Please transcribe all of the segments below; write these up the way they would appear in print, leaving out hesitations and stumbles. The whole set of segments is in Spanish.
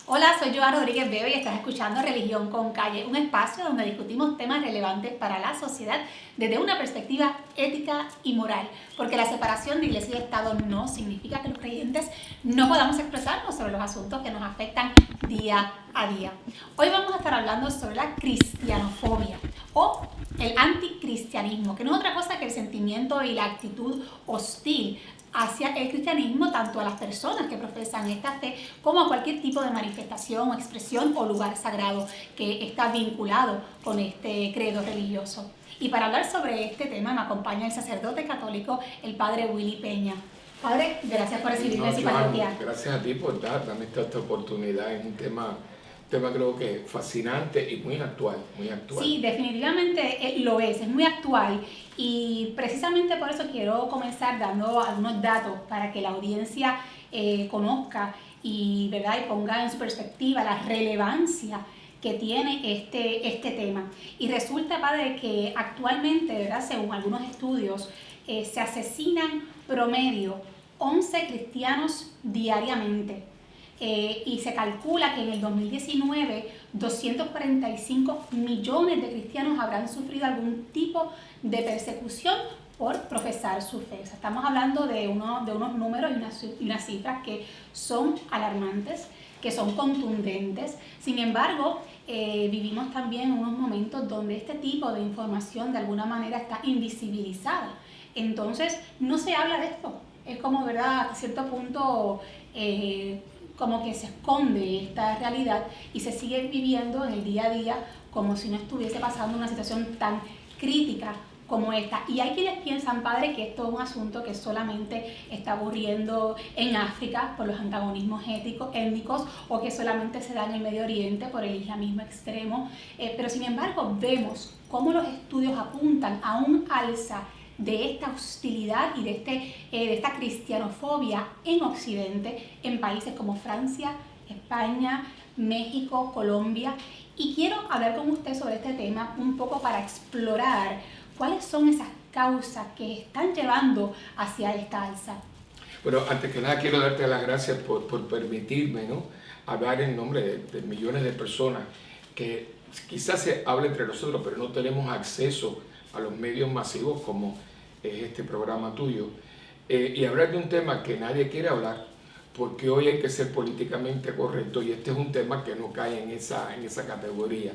Hola, soy Joan Rodríguez Bebe y estás escuchando Religión con Calle, un espacio donde discutimos temas relevantes para la sociedad desde una perspectiva ética y moral, porque la separación de iglesia y Estado no significa que los creyentes no podamos expresarnos sobre los asuntos que nos afectan día a día. Hoy vamos a estar hablando sobre la cristianofobia o el anticristianismo, que no es otra cosa que el sentimiento y la actitud hostil hacia el cristianismo, tanto a las personas que profesan esta fe como a cualquier tipo de manifestación o expresión o lugar sagrado que está vinculado con este credo religioso. Y para hablar sobre este tema me acompaña el sacerdote católico, el padre Willy Peña. Padre, gracias por recibirme en su parroquia. Gracias a ti por darme esta oportunidad. Es un tema creo que fascinante y muy actual, muy actual. Sí, definitivamente lo es muy actual y precisamente por eso quiero comenzar dando algunos datos para que la audiencia conozca y ponga en su perspectiva la relevancia que tiene este tema. Y resulta, padre, que actualmente, ¿verdad?, según algunos estudios, se asesinan promedio 11 cristianos diariamente. Y se calcula que en el 2019 245 millones de cristianos habrán sufrido algún tipo de persecución por profesar su fe. O sea, estamos hablando de unos números y unas cifras que son alarmantes, que son contundentes. Sin embargo, vivimos también unos momentos donde este tipo de información de alguna manera está invisibilizada. Entonces, no se habla de esto. Es como, ¿verdad?, a cierto punto como que se esconde esta realidad y se sigue viviendo en el día a día como si no estuviese pasando una situación tan crítica como esta. Y hay quienes piensan, padre, que esto es un asunto que solamente está ocurriendo en África por los antagonismos étnicos o que solamente se da en el Medio Oriente por el islamismo extremo. Pero sin embargo vemos cómo los estudios apuntan a un alza de esta hostilidad y de esta cristianofobia en Occidente, en países como Francia, España, México, Colombia. Y quiero hablar con usted sobre este tema un poco para explorar cuáles son esas causas que están llevando hacia esta alza. Bueno, antes que nada quiero darte las gracias por permitirme, ¿no?, hablar en nombre de millones de personas que quizás se habla entre nosotros, pero no tenemos acceso a los medios masivos como es este programa tuyo, y hablar de un tema que nadie quiere hablar, porque hoy hay que ser políticamente correcto y este es un tema que no cae en esa categoría.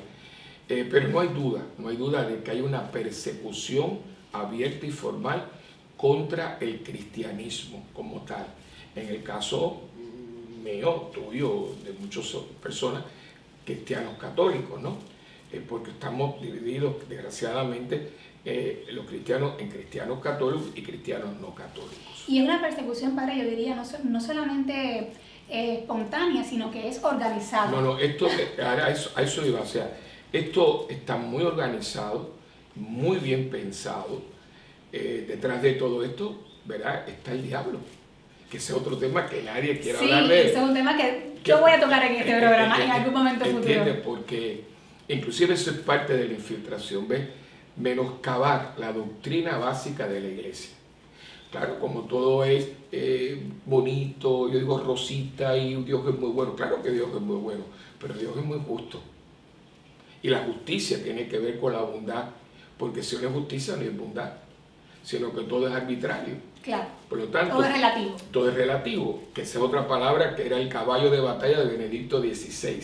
Pero no hay duda de que hay una persecución abierta y formal contra el cristianismo como tal. En el caso mío, tuyo, de muchas personas, cristianos católicos, ¿no? Porque estamos divididos, desgraciadamente, los cristianos en cristianos católicos y cristianos no católicos. Y es una persecución, padre, yo diría, no solamente espontánea, sino que es organizada. No, esto, a eso iba, o sea, esto está muy organizado, muy bien pensado. Detrás de todo esto, ¿verdad?, está el diablo, que ese es otro tema que nadie quiere hablar de él. Sí, ese es un tema que yo voy a tocar en este programa en algún momento futuro. ¿Entiendes? Porque inclusive eso es parte de la infiltración, ¿ves? Menoscabar la doctrina básica de la iglesia. Claro, como todo es bonito, yo digo rosita y Dios es muy bueno. Claro que Dios es muy bueno, pero Dios es muy justo. Y la justicia tiene que ver con la bondad, porque si no es justicia no es bondad, sino que todo es arbitrario. Claro. Por lo tanto, todo es relativo. Todo es relativo, que esa es otra palabra que era el caballo de batalla de Benedicto XVI,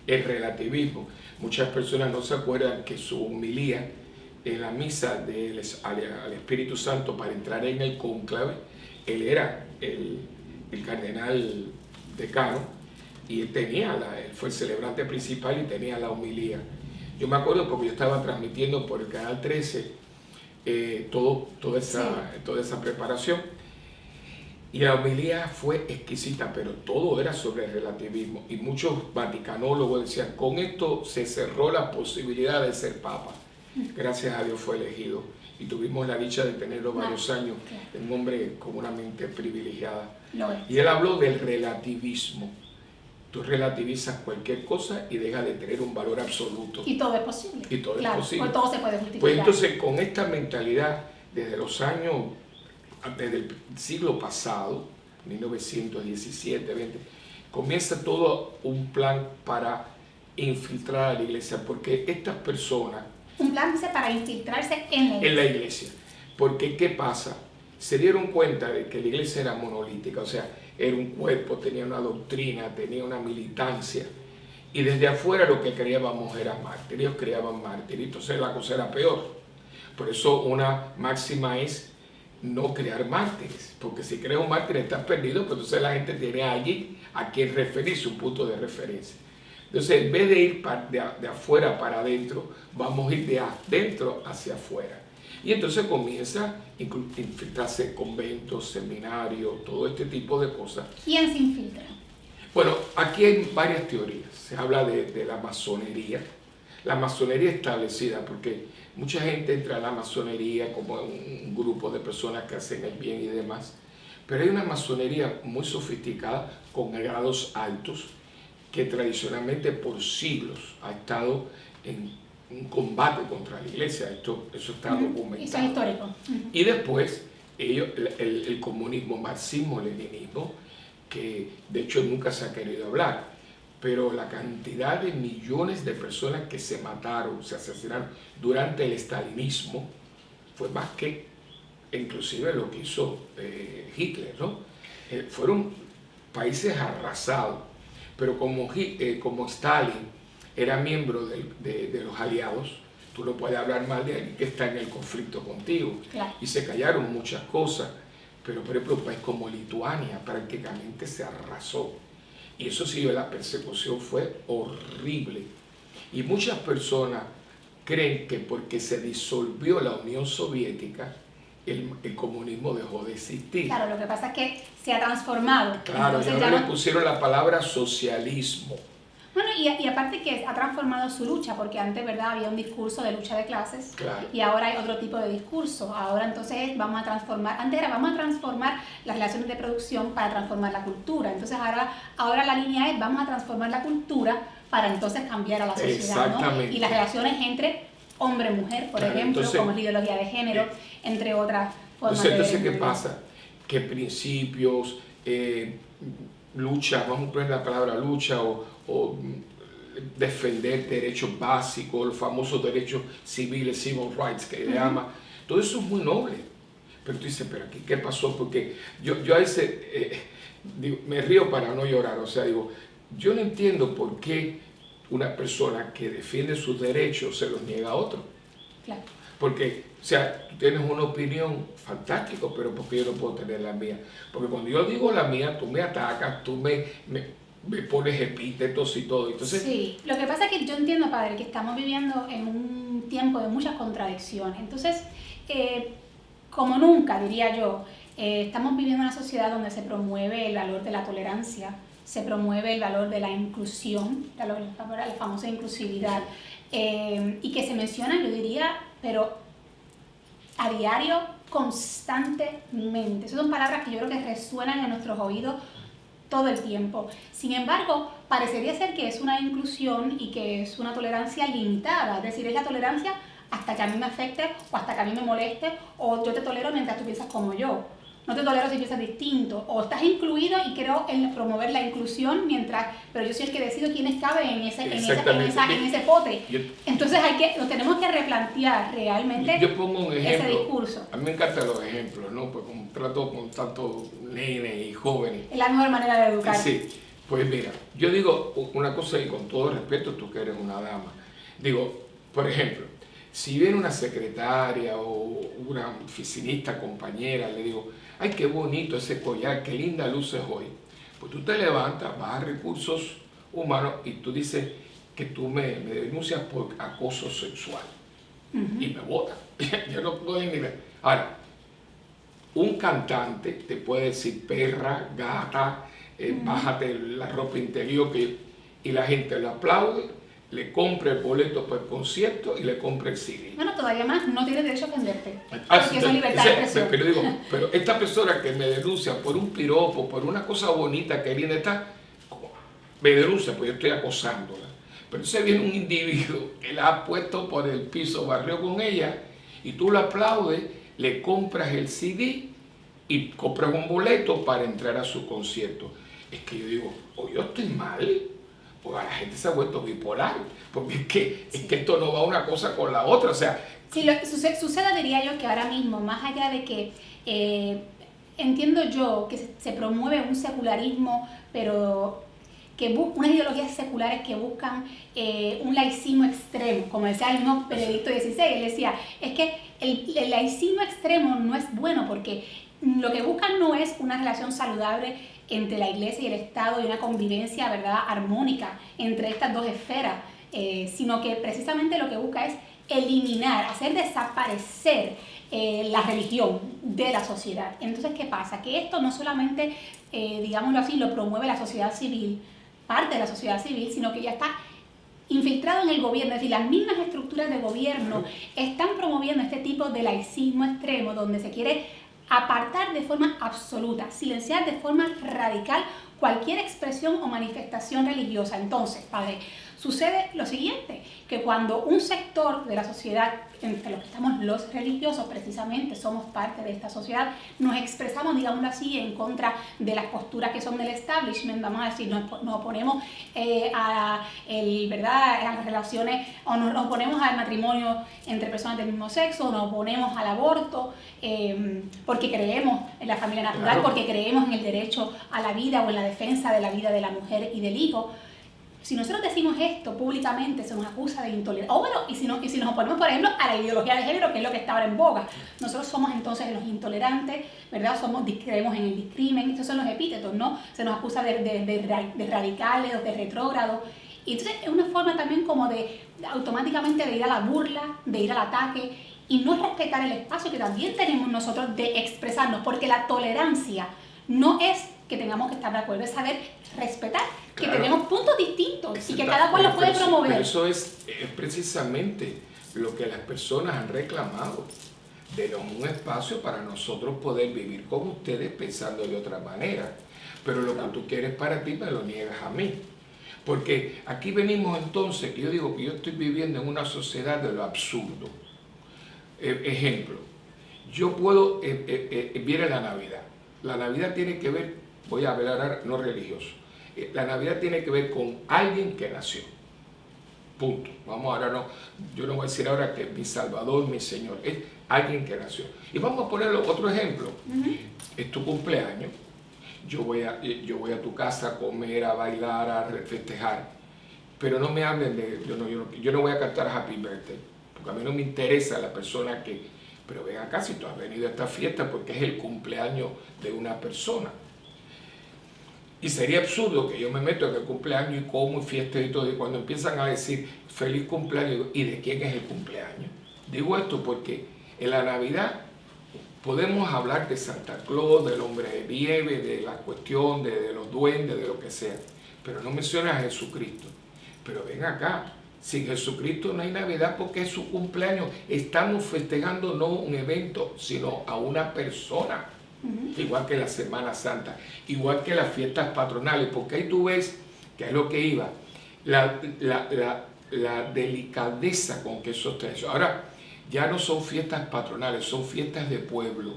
el relativismo. Muchas personas no se acuerdan que su homilía en la misa al Espíritu Santo para entrar en el cónclave, él era el cardenal decano y él fue el celebrante principal y tenía la homilía. Yo me acuerdo porque yo estaba transmitiendo por el Canal 13 toda esa preparación y la homilía fue exquisita, pero todo era sobre el relativismo y muchos vaticanólogos decían, con esto se cerró la posibilidad de ser papa. Gracias a Dios fue elegido y tuvimos la dicha de tenerlo varios años, un hombre con una mente privilegiada. Y él habló del relativismo. Tú relativizas cualquier cosa y deja de tener un valor absoluto. Y todo es posible. Y todo es posible. Pues todo se puede justificar. Pues entonces, con esta mentalidad, desde el siglo pasado, 1917, 20, comienza todo un plan para infiltrar a la iglesia, porque estas personas... Un plan dice para infiltrarse en la iglesia. En la iglesia. Porque, ¿qué pasa? Se dieron cuenta de que la iglesia era monolítica, o sea, era un cuerpo, tenía una doctrina, tenía una militancia, y desde afuera lo que creíamos era mártir, ellos creaban mártir, y entonces la cosa era peor. Por eso una máxima es no crear mártires, porque si creas un mártir estás perdido, pero entonces la gente tiene allí a quien referirse, un punto de referencia. Entonces, en vez de ir de afuera para adentro, vamos a ir de adentro hacia afuera. Y entonces comienza a infiltrarse conventos, seminarios, todo este tipo de cosas. ¿Quién se infiltra? Bueno, aquí hay varias teorías. Se habla de la masonería. La masonería establecida, porque mucha gente entra a la masonería como un grupo de personas que hacen el bien y demás. Pero hay una masonería muy sofisticada, con grados altos, que tradicionalmente por siglos ha estado en un combate contra la iglesia. Eso está documentado. Eso es histórico. Y después, el comunismo, marxismo, leninismo, que de hecho nunca se ha querido hablar, pero la cantidad de millones de personas que se mataron, se asesinaron durante el estalinismo, fue más que inclusive lo que hizo Hitler, ¿no? Fueron países arrasados. Pero como Stalin era miembro de los aliados, tú no puedes hablar mal de alguien que está en el conflicto contigo. Claro. Y se callaron muchas cosas, pero por ejemplo un país como Lituania prácticamente se arrasó. Y eso sí, la persecución fue horrible. Y muchas personas creen que porque se disolvió la Unión Soviética, el comunismo dejó de existir. Claro, lo que pasa es que se ha transformado. Claro, Entonces, ya no le pusieron la palabra socialismo. Bueno, y aparte que ha transformado su lucha, porque antes, ¿verdad?, había un discurso de lucha de clases, claro, y ahora hay otro tipo de discurso. Ahora entonces vamos a transformar, antes era vamos a transformar las relaciones de producción para transformar la cultura. Entonces ahora la línea es vamos a transformar la cultura para entonces cambiar a la sociedad, ¿no? Y las relaciones entre hombre-mujer, por ejemplo, entonces, como es la ideología de género, entre otras formas entonces, ¿qué pasa? Que principios, lucha, vamos a poner la palabra lucha, o defender derechos básicos, los famosos derechos civiles, civil rights que le llama, todo eso es muy noble. Pero tú dices, pero aquí, ¿qué pasó? Porque yo a veces me río para no llorar, o sea, digo, yo no entiendo por qué una persona que defiende sus derechos se los niega a otro. Claro. Porque, o sea, tú tienes una opinión fantástica, pero ¿por qué yo no puedo tener la mía? Porque cuando yo digo la mía, tú me atacas, tú me pones epítetos y todo. Entonces, sí, lo que pasa es que yo entiendo, padre, que estamos viviendo en un tiempo de muchas contradicciones. Entonces, como nunca, diría yo, estamos viviendo una sociedad donde se promueve el valor de la tolerancia, se promueve el valor de la inclusión, la famosa inclusividad, y que se menciona, yo diría, pero a diario, constantemente. Esas son palabras que yo creo que resuenan en nuestros oídos todo el tiempo. Sin embargo, parecería ser que es una inclusión y que es una tolerancia limitada, es decir, es la tolerancia hasta que a mí me afecte o hasta que a mí me moleste, o yo te tolero mientras tú piensas como yo. No te tolero si piensas distinto, o estás incluido y creo en promover la inclusión pero yo soy el que decido quiénes caben en ese pote. Entonces nos tenemos que replantear realmente yo pongo un ejemplo, ese discurso. A mí me encantan los ejemplos, ¿no? Pues como trato con tantos nenes y jóvenes. Es la mejor manera de educar. Sí, pues mira, yo digo una cosa y con todo respeto, tú que eres una dama, digo, por ejemplo, si viene una secretaria o una oficinista compañera, le digo, ay, qué bonito ese collar, qué linda luces hoy. Pues tú te levantas, vas a recursos humanos y tú dices que tú me denuncias por acoso sexual. Y me botan. Yo no puedo ni ver. Ahora, un cantante te puede decir perra, gata, bájate la ropa interior, y la gente le aplaude, le compra el boleto para el concierto y le compra el CD. Bueno, todavía más, no tienes derecho a ofenderte. Porque eso es libertad de expresión. Pero digo, pero esta persona que me denuncia por un piropo, por una cosa bonita que viene está, me denuncia, pues yo estoy acosándola. Pero entonces viene un individuo que la ha puesto por el piso, barrió con ella, y tú la aplaudes, le compras el CD y compras un boleto para entrar a su concierto. es que yo digo, o yo estoy mal, o la gente se ha vuelto bipolar, porque es que esto no va una cosa con la otra, o sea... Sí, sucede, diría yo, que ahora mismo, más allá de que entiendo yo que se promueve un secularismo, pero que busca unas ideologías seculares que buscan un laicismo extremo, como decía el mismo Benedicto XVI, él decía, es que el laicismo extremo no es bueno porque lo que buscan no es una relación saludable entre la Iglesia y el Estado y una convivencia, ¿verdad?, armónica entre estas dos esferas, sino que precisamente lo que busca es eliminar, hacer desaparecer la religión de la sociedad. Entonces, ¿qué pasa? Que esto no solamente, digámoslo así, lo promueve la sociedad civil, parte de la sociedad civil, sino que ya está infiltrado en el gobierno, es decir, las mismas estructuras de gobierno están promoviendo este tipo de laicismo extremo donde se quiere apartar de forma absoluta, silenciar de forma radical cualquier expresión o manifestación religiosa. Entonces, padre, sucede lo siguiente, que cuando un sector de la sociedad, entre los que estamos los religiosos, precisamente somos parte de esta sociedad, nos expresamos, digamos así, en contra de las posturas que son del establishment, vamos a decir, nos oponemos ¿verdad?, a las relaciones, o nos oponemos al matrimonio entre personas del mismo sexo, nos oponemos al aborto, porque creemos en la familia natural, claro, porque creemos en el derecho a la vida o en la defensa de la vida de la mujer y del hijo. Si nosotros decimos esto públicamente, se nos acusa de intolerancia. O bueno, y si nos oponemos, por ejemplo, a la ideología de género, que es lo que está ahora en boga. Nosotros somos entonces los intolerantes, ¿verdad? Creemos en el discrimen, estos son los epítetos, ¿no? Se nos acusa de radicales o de retrógrados. Y entonces es una forma también como de automáticamente de ir a la burla, de ir al ataque y no respetar el espacio que también tenemos nosotros de expresarnos, porque la tolerancia no es que tengamos que estar de acuerdo, es saber respetar, claro, que tenemos puntos distintos y que cada cual los puede promover. Pero eso es precisamente lo que las personas han reclamado. Denos un espacio para nosotros poder vivir con ustedes pensando de otra manera. Pero lo que tú quieres para ti me lo niegas a mí. Porque aquí venimos entonces, que yo digo que yo estoy viviendo en una sociedad de lo absurdo. Ejemplo, yo puedo, viene la Navidad. La Navidad tiene que ver, voy a hablar no religioso, la Navidad tiene que ver con alguien que nació. Punto. Vamos ahora no, yo no voy a decir ahora que mi Salvador, mi Señor, es alguien que nació. Y vamos a poner otro ejemplo. Es tu cumpleaños, yo voy a tu casa a comer, a bailar, a festejar, pero no me hablen de, yo no voy a cantar Happy Birthday, porque a mí no me interesa la persona que, pero ven acá si tú has venido a esta fiesta porque es el cumpleaños de una persona. Y sería absurdo que yo me meto en el cumpleaños y como y fiesta y todo, y cuando empiezan a decir feliz cumpleaños, ¿y de quién es el cumpleaños? Digo esto porque en la Navidad podemos hablar de Santa Claus, del hombre de nieve, de la cuestión de los duendes, de lo que sea, pero no menciona a Jesucristo. Pero ven acá, sin Jesucristo no hay Navidad porque es su cumpleaños. Estamos festejando no un evento, sino a una persona. Igual que la Semana Santa, igual que las fiestas patronales, porque ahí tú ves, que es lo que iba, la delicadeza con que eso está hecho. Ahora, ya no son fiestas patronales, son fiestas de pueblo.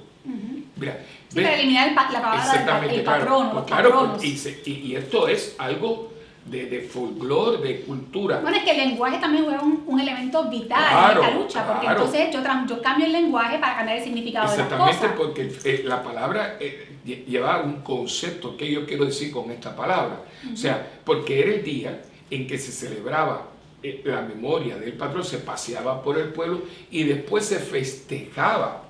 Mira, sí, para eliminar la palabra del patrono, los patronos. Y esto es algo de folclore, de cultura. Bueno, es que el lenguaje también juega un elemento vital en esta lucha, porque entonces yo cambio el lenguaje para cambiar el significado de las cosas. Exactamente, porque la palabra lleva un concepto que yo quiero decir con esta palabra. O sea, porque era el día en que se celebraba la memoria del patrón, se paseaba por el pueblo y después se festejaba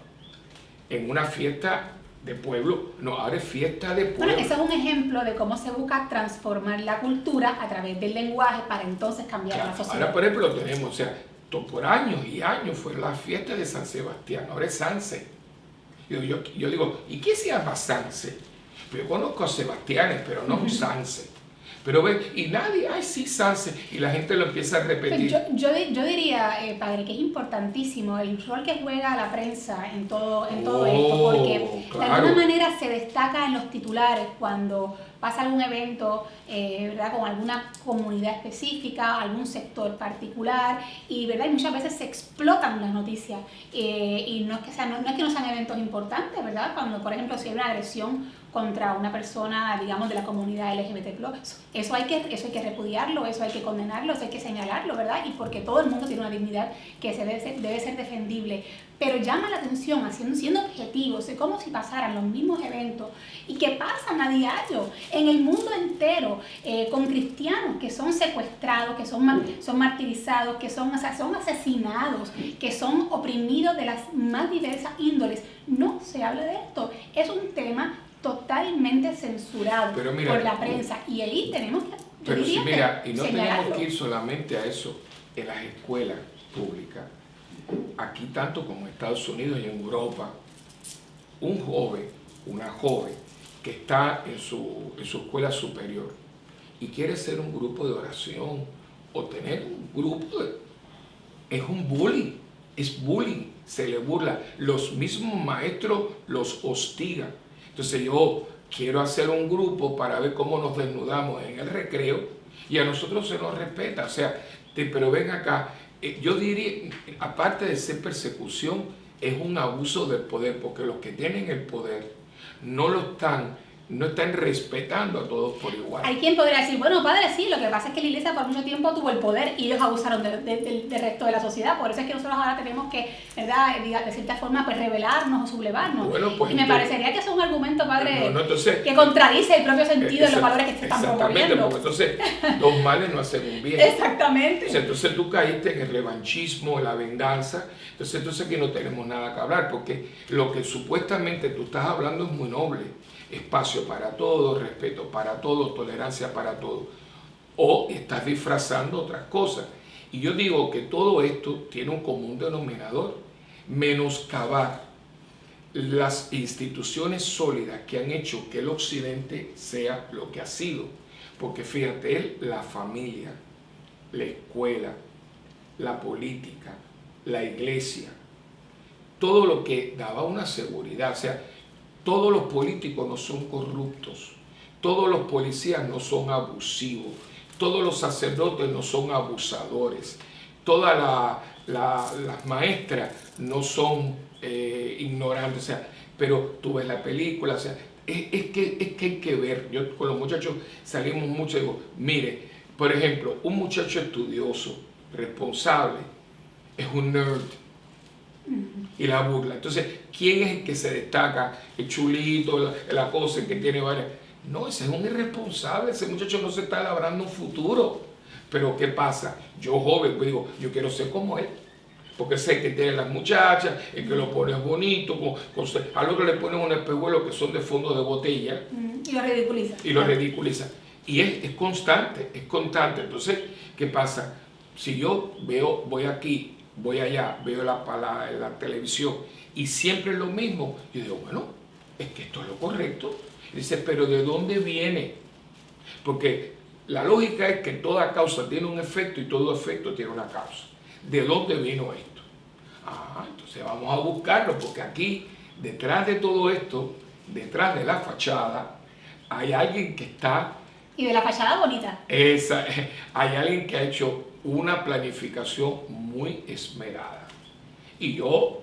en una fiesta de pueblo. No, ahora es fiesta de pueblo. Bueno, ese es un ejemplo de cómo se busca transformar la cultura a través del lenguaje para entonces cambiar la sociedad. Ahora, por ejemplo, tenemos, o sea, por años y años fue la fiesta de San Sebastián, ahora es Sanse. Yo digo, ¿y qué se llama Sanse? Yo conozco a Sebastianes, pero no un Sanse. Pero ve, y nadie, ay sí, Sanse, y la gente lo empieza a repetir. Yo diría, padre, que es importantísimo el rol que juega la prensa en todo esto, porque claro, de alguna manera se destaca en los titulares cuando pasa algún evento, ¿verdad?, con alguna comunidad específica, algún sector particular, y, ¿verdad?, y muchas veces se explotan las noticias, y no es que no sean eventos importantes, ¿verdad?, cuando, por ejemplo, si hay una agresión contra una persona, digamos, de la comunidad LGBT+. Eso hay que repudiarlo, eso hay que condenarlo, eso hay que señalarlo, ¿verdad? Y porque todo el mundo tiene una dignidad que debe ser defendible. Pero llama la atención, siendo objetivos, es como si pasaran los mismos eventos y que pasan a diario en el mundo entero, con cristianos que son secuestrados, que son martirizados, que son asesinados, que son oprimidos de las más diversas índoles. No se habla de esto. Es un tema totalmente censurado por la prensa y ahí tenemos que y no tenemos que ir solamente a eso en las escuelas públicas. Aquí tanto como en Estados Unidos y en Europa, un joven, una joven que está en su escuela superior y quiere hacer un grupo de oración o tener un grupo es un bullying, es bullying, se le burla, los mismos maestros los hostigan. Entonces yo quiero hacer un grupo para ver cómo nos desnudamos en el recreo y a nosotros se nos respeta, o sea, pero ven acá. Yo diría, aparte de ser persecución, es un abuso del poder, porque los que tienen el poder no están respetando a todos por igual. Hay quien podría decir, bueno, padre, sí, lo que pasa es que la iglesia por mucho tiempo tuvo el poder y ellos abusaron del resto de la sociedad, por eso es que nosotros ahora tenemos que, ¿verdad?, de cierta forma, pues rebelarnos o sublevarnos. Bueno, pues, y me parecería que es un argumento, padre, entonces, que contradice el propio sentido de los valores que se están promoviendo. Exactamente, porque entonces dos males no hacen un bien. Exactamente. Entonces tú caíste en el revanchismo, en la venganza, entonces aquí no tenemos nada que hablar, porque lo que supuestamente tú estás hablando es muy noble. Espacio para todos, respeto para todos, tolerancia para todos. O estás disfrazando otras cosas. Y yo digo que todo esto tiene un común denominador: menoscabar las instituciones sólidas que han hecho que el occidente sea lo que ha sido. Porque fíjate, la familia, la escuela, la política, la iglesia, todo lo que daba una seguridad, o sea, todos los políticos no son corruptos, todos los policías no son abusivos, todos los sacerdotes no son abusadores, todas las maestras no son ignorantes, o sea, pero tú ves la película, o sea, es que hay que ver. Yo con los muchachos salimos mucho y digo, mire, por ejemplo, un muchacho estudioso, responsable, es un nerd. Y la burla. Entonces, ¿quién es el que se destaca? El chulito, la cosa, el que tiene varias. No, ese es un irresponsable. Ese muchacho no se está labrando un futuro. Pero ¿qué pasa? Yo joven, pues digo, yo quiero ser como él. Porque sé que tiene las muchachas, el que lo pone bonito, al otro le ponen un espejuelo que son de fondo de botella. Y lo ridiculiza. Y lo ridiculiza. Y es constante, es constante. Entonces, ¿qué pasa? Si yo voy aquí, voy allá, veo la televisión y siempre es lo mismo, yo digo, bueno, es que esto es lo correcto. Y dice, pero ¿de dónde viene? Porque la lógica es que toda causa tiene un efecto y todo efecto tiene una causa. ¿De dónde vino esto? Entonces vamos a buscarlo, porque aquí, detrás de todo esto, detrás de la fachada, hay alguien que está... Y de la fachada bonita. Hay alguien que ha hecho una planificación muy esmerada. Y yo,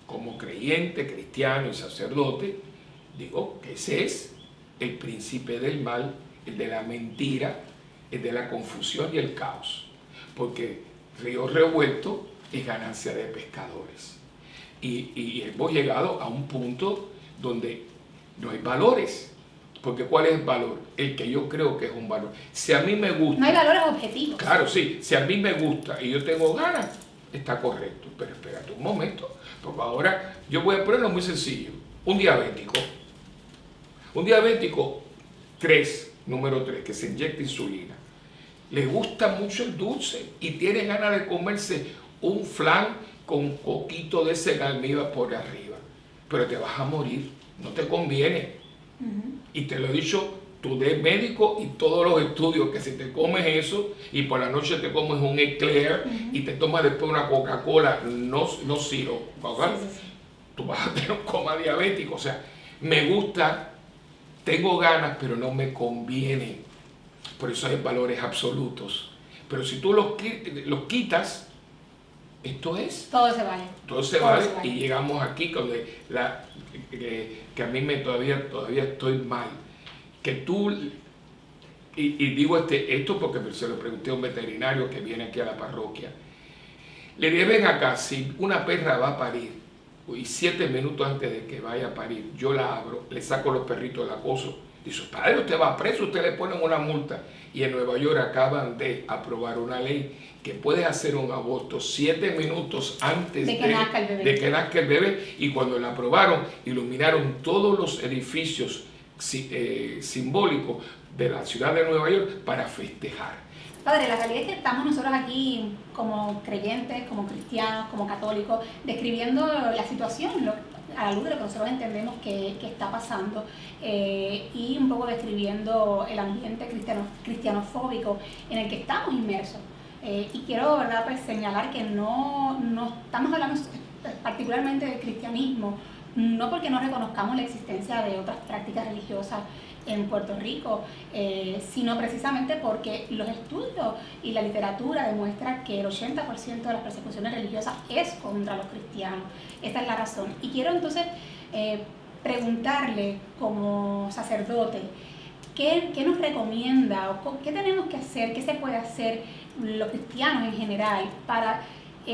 como creyente, cristiano y sacerdote, digo que ese es el príncipe del mal, el de la mentira, el de la confusión y el caos. Porque río revuelto es ganancia de pescadores. Y hemos llegado a un punto donde no hay valores. Porque ¿cuál es el valor? El que yo creo que es un valor. Si a mí me gusta... No hay valores objetivos. Claro, sí. Si a mí me gusta y yo tengo ganas, está correcto. Pero espérate un momento. Porque ahora yo voy a ponerlo muy sencillo. Un diabético, número 3, que se inyecta insulina, le gusta mucho el dulce y tiene ganas de comerse un flan con coquito de ese almíbar por arriba. Pero te vas a morir. No te conviene. Y te lo he dicho, tú de médico y todos los estudios, que si te comes eso y por la noche te comes un eclair y te tomas después una Coca-Cola no sirope, sí. Tú vas a tener un coma diabético. O sea, me gusta, tengo ganas, pero no me conviene. Por eso hay valores absolutos. Pero si tú los quitas, esto es... Todo se vale. Todo se vale y llegamos aquí con que a mí todavía estoy mal. Que tú, y digo esto porque se lo pregunté a un veterinario que viene aquí a la parroquia. Le dije, ven acá, si una perra va a parir, y 7 minutos antes de que vaya a parir, yo la abro, le saco los perritos del acoso. Dice, padre, usted va preso, usted le ponen una multa. Y en Nueva York acaban de aprobar una ley que puedes hacer un aborto 7 minutos antes de que nazca el bebé. Y cuando la aprobaron, iluminaron todos los edificios simbólicos de la ciudad de Nueva York para festejar. Padre, la realidad es que estamos nosotros aquí como creyentes, como cristianos, como católicos, describiendo la situación a la luz de lo que nosotros entendemos que está pasando y un poco describiendo el ambiente cristianofóbico en el que estamos inmersos. Y quiero, ¿verdad?, pues, señalar que no estamos hablando particularmente del cristianismo, no porque no reconozcamos la existencia de otras prácticas religiosas en Puerto Rico, sino precisamente porque los estudios y la literatura demuestran que el 80% de las persecuciones religiosas es contra los cristianos. Esta es la razón. Y quiero entonces preguntarle como sacerdote, ¿qué nos recomienda o qué tenemos que hacer, qué se puede hacer los cristianos en general para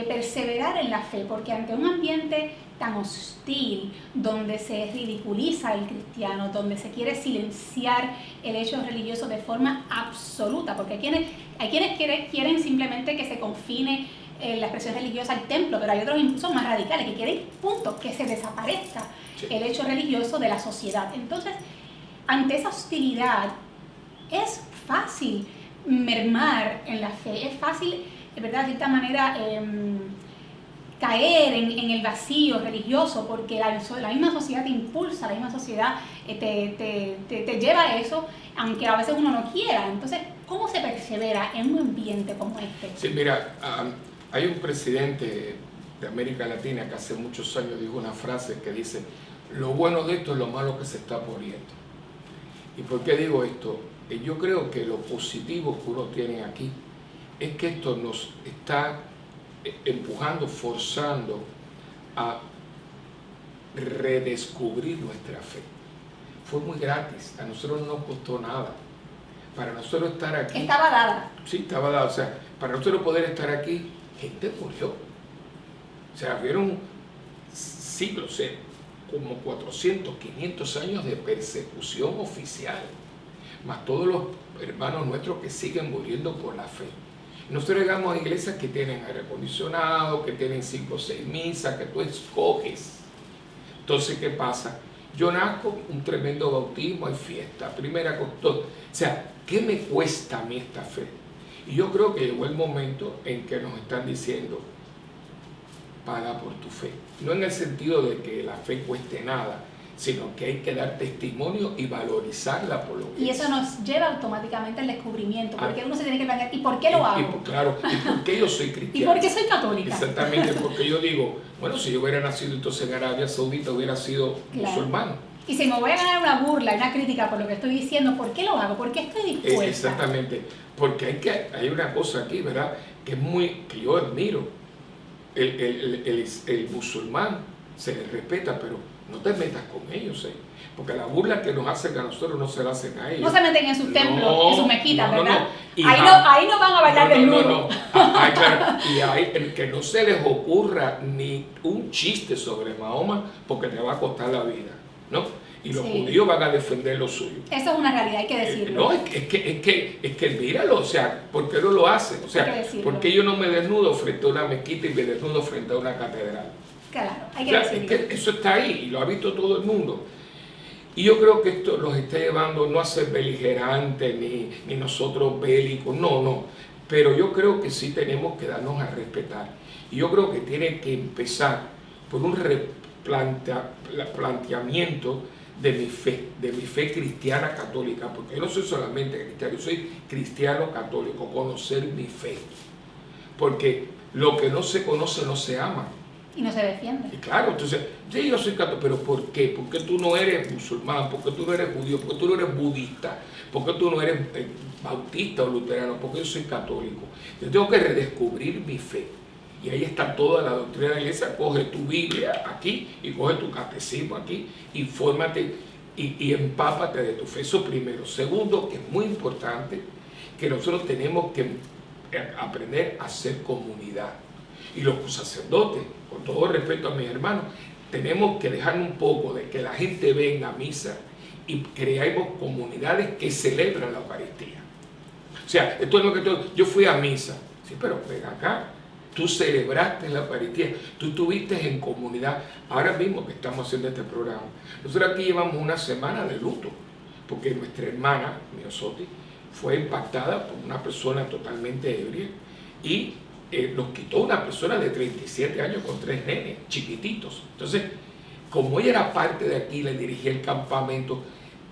perseverar en la fe? Porque ante un ambiente tan hostil, donde se ridiculiza el cristiano, donde se quiere silenciar el hecho religioso de forma absoluta, porque hay quienes quieren simplemente que se confine la expresión religiosa al templo, pero hay otros incluso más radicales que quieren, punto, que se desaparezca el hecho religioso de la sociedad. Entonces, ante esa hostilidad, es fácil mermar en la fe, es fácil, ¿verdad?, de cierta manera, caer en el vacío religioso, porque la misma sociedad te impulsa, la misma sociedad te lleva a eso, aunque a veces uno no quiera. Entonces, ¿cómo se persevera en un ambiente como este? Sí, mira, hay un presidente de América Latina que hace muchos años dijo una frase que dice, lo bueno de esto es lo malo que se está poniendo. ¿Y por qué digo esto? Yo creo que lo positivo que uno tiene aquí es que esto nos está empujando, forzando a redescubrir nuestra fe. Fue muy gratis, a nosotros no nos costó nada. Para nosotros estar aquí... Estaba dada. Sí, estaba dada. O sea, para nosotros poder estar aquí, gente murió. O sea, vieron siglos, como 400, 500 años de persecución oficial, más todos los hermanos nuestros que siguen muriendo por la fe. Nosotros llegamos a iglesias que tienen aire acondicionado, que tienen 5 o 6 misas, que tú escoges. Entonces, ¿qué pasa? Yo nazco, un tremendo bautismo, hay fiesta, primera comunión. O sea, ¿qué me cuesta a mí esta fe? Y yo creo que llegó el momento en que nos están diciendo, paga por tu fe. No en el sentido de que la fe cueste nada, sino que hay que dar testimonio y valorizarla por lo que y eso es. Nos lleva automáticamente al descubrimiento, porque uno se tiene que plantear, ¿y por qué lo hago? Claro, ¿y por qué yo soy cristiano? ¿Y por qué soy católica? Exactamente, porque yo digo, bueno, si yo hubiera nacido entonces en Arabia Saudita, hubiera sido musulmán. Y si me voy a ganar una burla, una crítica por lo que estoy diciendo, ¿por qué lo hago? ¿Por qué estoy dispuesta? Exactamente, porque hay una cosa aquí, ¿verdad?, que yo admiro. El musulmán se le respeta, pero no te metas con ellos, porque la burla que nos hacen a nosotros no se la hacen a ellos. No se meten en sus templos, en sus mezquitas, ¿verdad? No. Ahí no van a bailar desnudo. Claro. Y hay que no se les ocurra ni un chiste sobre Mahoma, porque te va a costar la vida, ¿no? Y los judíos van a defender lo suyo. Eso es una realidad, hay que decirlo. No, es que míralo, o sea, ¿por qué no lo hacen? O sea, ¿por qué yo no me desnudo frente a una mezquita y me desnudo frente a una catedral? Claro, hay que decirlo. Es que eso está ahí y lo ha visto todo el mundo. Y yo creo que esto los está llevando no a ser beligerantes ni nosotros bélicos, no. Pero yo creo que sí tenemos que darnos a respetar. Y yo creo que tiene que empezar por un planteamiento de mi fe cristiana católica, porque yo no soy solamente cristiano, yo soy cristiano católico, conocer mi fe. Porque lo que no se conoce no se ama. Y no se defiende. Y claro, entonces, sí, yo soy católico, pero ¿por qué? ¿Por qué tú no eres musulmán? ¿Por qué tú no eres judío? ¿Por qué tú no eres budista? ¿Por qué tú no eres bautista o luterano? Porque yo soy católico. Yo tengo que redescubrir mi fe. y ahí está toda la doctrina de la iglesia. Coge tu Biblia aquí y coge tu catecismo aquí y fórmate y empápate de tu fe. Eso primero. Segundo, que es muy importante, que nosotros tenemos que aprender a ser comunidad. Y los sacerdotes, con todo respeto a mis hermanos, tenemos que dejar un poco de que la gente venga a misa y creamos comunidades que celebran la Eucaristía. O sea, esto es lo que yo fui a misa. Sí, pero ven acá. Tú celebraste la Eucaristía, tú estuviste en comunidad. Ahora mismo que estamos haciendo este programa, nosotros aquí llevamos una semana de luto, porque nuestra hermana, Miosoti, fue impactada por una persona totalmente ebria y nos quitó una persona de 37 años con 3 nenes, chiquititos. Entonces, como ella era parte de aquí, le dirigía el campamento,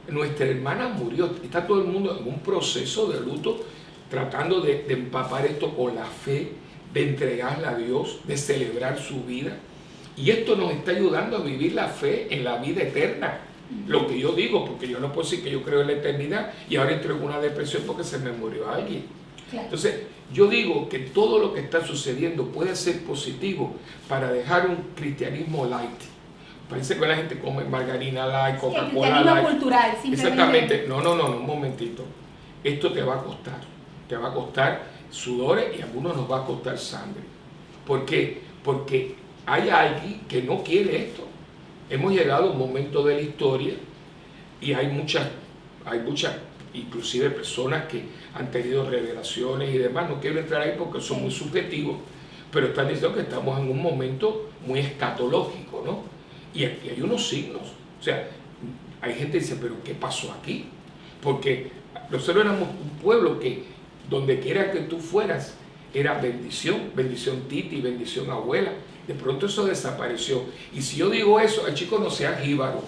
nuestra hermana murió. Está todo el mundo en un proceso de luto, tratando de empapar esto con la fe, de entregarla a Dios, de celebrar su vida. Y esto nos está ayudando a vivir la fe en la vida eterna. Lo que yo digo, porque yo no puedo decir que yo creo en la eternidad y ahora entro en una depresión porque se me murió alguien. Claro. Entonces, yo digo que todo lo que está sucediendo puede ser positivo para dejar un cristianismo light. Parece que la gente come margarina light, Coca-Cola light. Cultural, exactamente. No, un momentito. Esto te va a costar. Te va a costar sudores y a algunos nos va a costar sangre. ¿Por qué? Porque hay alguien que no quiere esto. Hemos llegado a un momento de la historia y hay muchas, inclusive personas que han tenido revelaciones y demás. No quiero entrar ahí porque son muy subjetivos, pero están diciendo que estamos en un momento muy escatológico, ¿no? Y aquí hay unos signos. O sea, hay gente que dice, pero ¿qué pasó aquí? Porque nosotros éramos un pueblo que donde quiera que tú fueras era bendición, bendición titi, bendición abuela. De pronto eso desapareció. Y si yo digo eso, el chico no sea jíbaro,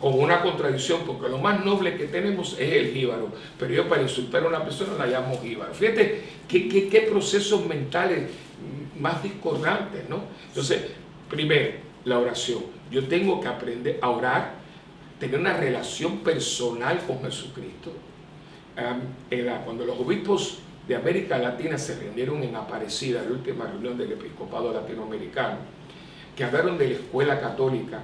con una contradicción, porque lo más noble que tenemos es el jíbaro, pero yo para insultar a una persona la llamo jíbaro. Fíjate qué procesos mentales más discordantes, ¿no? Entonces, primero, la oración. Yo tengo que aprender a orar, tener una relación personal con Jesucristo. Cuando los obispos de América Latina se reunieron en Aparecida, la última reunión del episcopado latinoamericano, que hablaron de la escuela católica,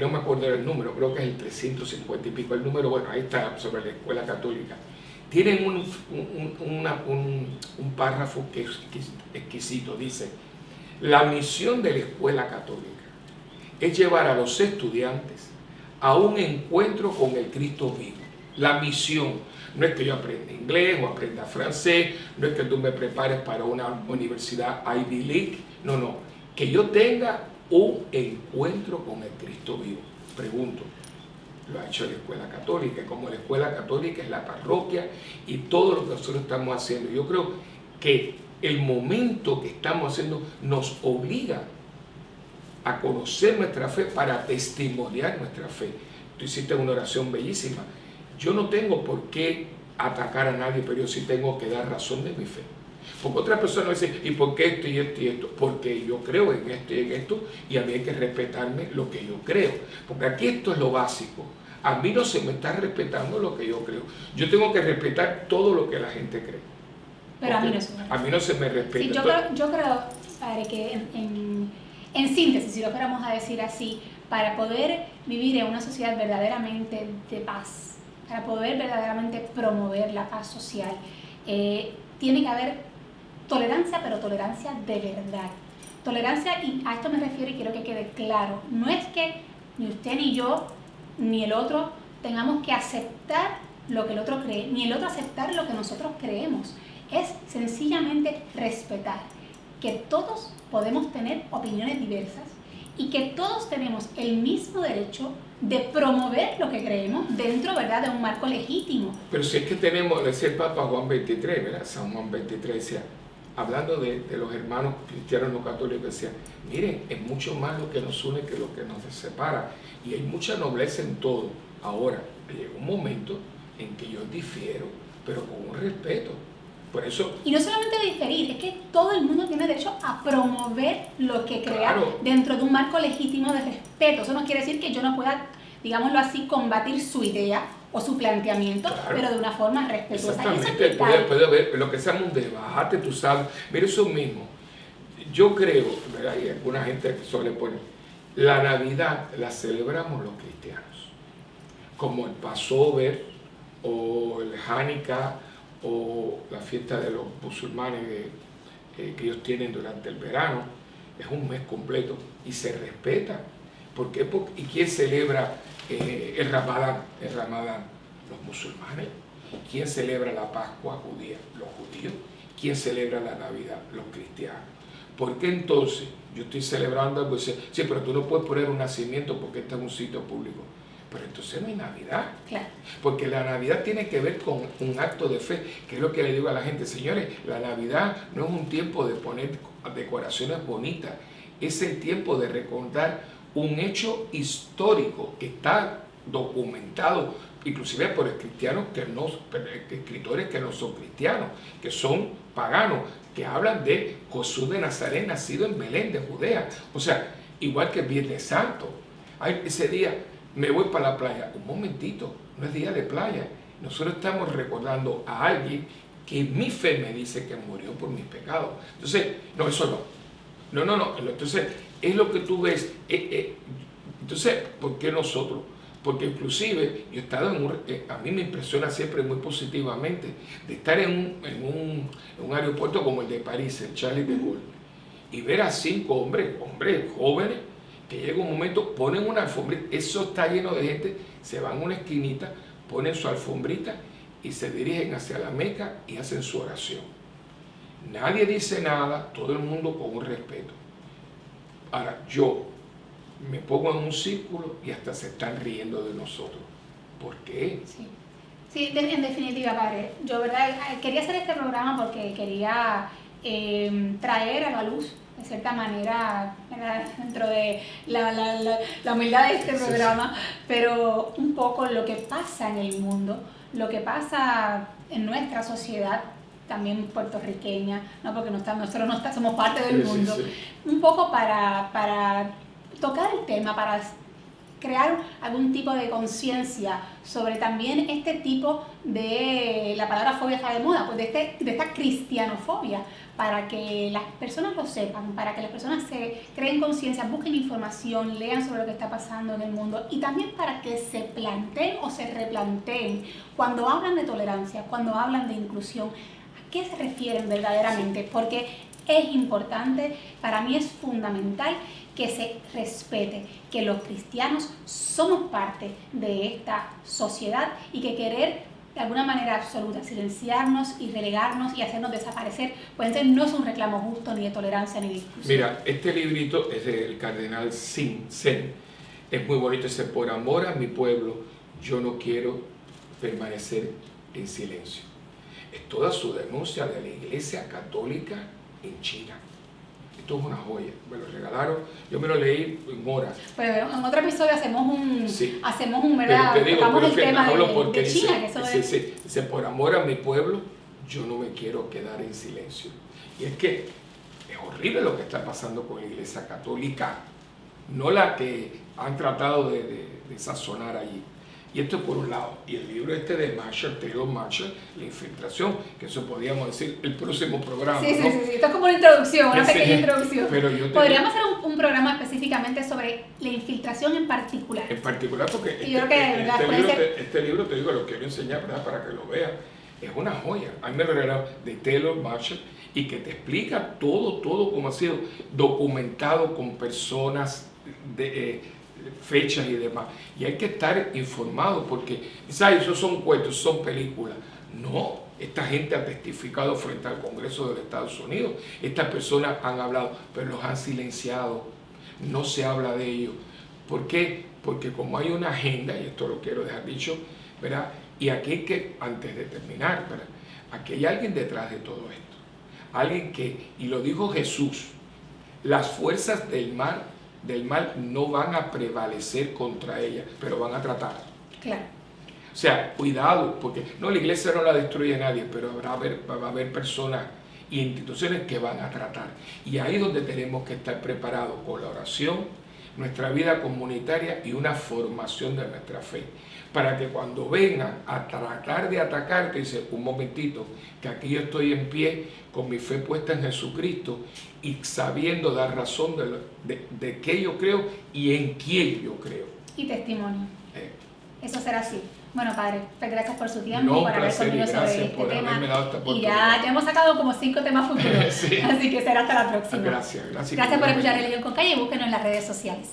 no me acuerdo el número, creo que es el 350 y pico, el número, bueno, ahí está, sobre la escuela católica. Tienen un párrafo que es exquisito, dice: la misión de la escuela católica es llevar a los estudiantes a un encuentro con el Cristo vivo. La misión. No es que yo aprenda inglés o aprenda francés, no es que tú me prepares para una universidad Ivy League, no. Que yo tenga un encuentro con el Cristo vivo. Pregunto, lo ha hecho la escuela católica, como la escuela católica es la parroquia y todo lo que nosotros estamos haciendo. Yo creo que el momento que estamos haciendo nos obliga a conocer nuestra fe para testimoniar nuestra fe. Tú hiciste una oración bellísima. Yo no tengo por qué atacar a nadie, pero yo sí tengo que dar razón de mi fe. Porque otra persona dice, ¿y por qué esto y esto y esto? Porque yo creo en esto y en esto, y a mí hay que respetarme lo que yo creo. Porque aquí esto es lo básico. A mí no se me está respetando lo que yo creo. Yo tengo que respetar todo lo que la gente cree. Pero a mí no se me respeta. A mí no se me respeta. Sí, yo creo, padre, que en síntesis, si lo fuéramos a decir así, para poder vivir en una sociedad verdaderamente de paz, para poder verdaderamente promover la paz social, tiene que haber tolerancia, pero tolerancia de verdad. Tolerancia, y a esto me refiero y quiero que quede claro, no es que ni usted ni yo, ni el otro, tengamos que aceptar lo que el otro cree, ni el otro aceptar lo que nosotros creemos. Es sencillamente respetar que todos podemos tener opiniones diversas y que todos tenemos el mismo derecho de promover lo que creemos dentro, ¿verdad?, de un marco legítimo. Pero si es que tenemos, decía el Papa Juan XXIII, ¿verdad? San Juan XXIII decía, hablando de los hermanos cristianos no católicos, decía, miren, es mucho más lo que nos une que lo que nos separa, y hay mucha nobleza en todo. Ahora, llega un momento en que yo difiero, pero con un respeto. Por eso, y no solamente diferir, es que todo el mundo tiene derecho a promover lo que crea, claro, dentro de un marco legítimo de respeto. Eso no quiere decir que yo no pueda, digámoslo así, combatir su idea o su planteamiento, claro, pero de una forma respetuosa. Exactamente, puede haber lo que se llama un debate, tú sabes. Mira, eso mismo, Yo creo, ¿verdad? Y alguna gente suele poner, la Navidad la celebramos los cristianos, como el Passover o el Hanukkah o la fiesta de los musulmanes que ellos tienen durante el verano. Es un mes completo y se respeta. ¿Por qué? ¿Y quién celebra el Ramadán? El Ramadán, los musulmanes. ¿Quién celebra la Pascua judía? Los judíos. ¿Quién celebra la Navidad? Los cristianos. ¿Por qué entonces yo estoy celebrando algo y dice, sí, pero tú no puedes poner un nacimiento porque está en un sitio público? Pero entonces no hay Navidad. Claro. Porque la Navidad tiene que ver con un acto de fe, que es lo que le digo a la gente, señores, la Navidad no es un tiempo de poner decoraciones bonitas, es el tiempo de recordar un hecho histórico que está documentado, inclusive por escritores que no son cristianos, que son paganos, que hablan de Jesús de Nazaret nacido en Belén de Judea. O sea, igual que el Viernes Santo. Ese día me voy para la playa. Un momentito, no es día de playa. Nosotros estamos recordando a alguien que mi fe me dice que murió por mis pecados. Entonces, no, eso no. No. Entonces, es lo que tú ves. Entonces, ¿por qué nosotros? Porque inclusive yo he estado a mí me impresiona siempre muy positivamente de estar en un aeropuerto como el de París, el Charles de Gaulle, y ver a 5 hombres jóvenes que llega un momento, ponen una alfombrita, eso está lleno de gente, se van a una esquinita, ponen su alfombrita y se dirigen hacia la Meca y hacen su oración. Nadie dice nada, todo el mundo con un respeto. Ahora, yo me pongo en un círculo y hasta se están riendo de nosotros. ¿Por qué? Sí, en definitiva, padre. Yo, ¿verdad? Quería hacer este programa porque quería traer a la luz, de cierta manera, ¿verdad? Dentro de la humildad de este programa, pero un poco lo que pasa en el mundo, lo que pasa en nuestra sociedad, también puertorriqueña, ¿no? Porque nosotros no somos parte del mundo. Un poco para tocar el tema, para crear algún tipo de conciencia sobre también este tipo de, la palabra fobia está de moda, pues de esta cristianofobia, para que las personas lo sepan, para que las personas se creen conciencia, busquen información, lean sobre lo que está pasando en el mundo, y también para que se planteen o se replanteen cuando hablan de tolerancia, cuando hablan de inclusión, ¿a qué se refieren verdaderamente? Porque es importante, para mí es fundamental que se respete, que los cristianos somos parte de esta sociedad y que querer de alguna manera absoluta silenciarnos y relegarnos y hacernos desaparecer, pues entonces no es un reclamo justo ni de tolerancia ni de inclusión. Mira, este librito es del cardenal Zen. Es muy bonito, dice, por amor a mi pueblo, yo no quiero permanecer en silencio. Es toda su denuncia de la Iglesia Católica en China. Esto es una joya, me lo regalaron, yo me lo leí en horas. Pues en otro episodio hacemos un ¿verdad? Tocamos el tema de China, que eso dice, por amor a mi pueblo, yo no me quiero quedar en silencio. Y es que es horrible lo que está pasando con la Iglesia Católica, no la que han tratado de sazonar allí. Y esto por un lado. Y el libro este de Taylor Marshall, La infiltración, que eso podríamos decir el próximo programa. Sí, ¿no? sí. Esto es como una introducción, una pequeña introducción. Podríamos hacer un programa específicamente sobre la infiltración en particular. En particular porque este libro, te digo, lo quiero enseñar, ¿verdad? Para que lo vean. Es una joya. A mí me lo regalaron de Taylor Marshall y que te explica todo como ha sido documentado con personas fechas y demás. Y hay que estar informado porque, ¿sabes? Esos son cuentos, son películas. No, esta gente ha testificado frente al Congreso de los Estados Unidos. Estas personas han hablado, pero los han silenciado. No se habla de ellos. ¿Por qué? Porque como hay una agenda, y esto lo quiero dejar dicho, ¿verdad? Y aquí hay que, antes de terminar, ¿verdad? Aquí hay alguien detrás de todo esto. Alguien que, y lo dijo Jesús, las fuerzas del mal no van a prevalecer contra ella, pero van a tratar. Claro. O sea, cuidado, porque no, la iglesia no la destruye nadie, pero va a haber personas y instituciones que van a tratar. Y ahí es donde tenemos que estar preparados con la oración, nuestra vida comunitaria y una formación de nuestra fe, para que cuando vengan a tratar de atacarte, dice, un momentito, que aquí yo estoy en pie con mi fe puesta en Jesucristo y sabiendo dar razón de qué yo creo y en quién yo creo. Y testimonio. Eso será así. Bueno, Padre, pues gracias por su tiempo, por haber conmigo sobre este tema. Y ya hemos sacado como 5 temas futuros. Sí. Así que será hasta la próxima. Gracias. Gracias por escuchar Religión con Calle y búsquenos en las redes sociales.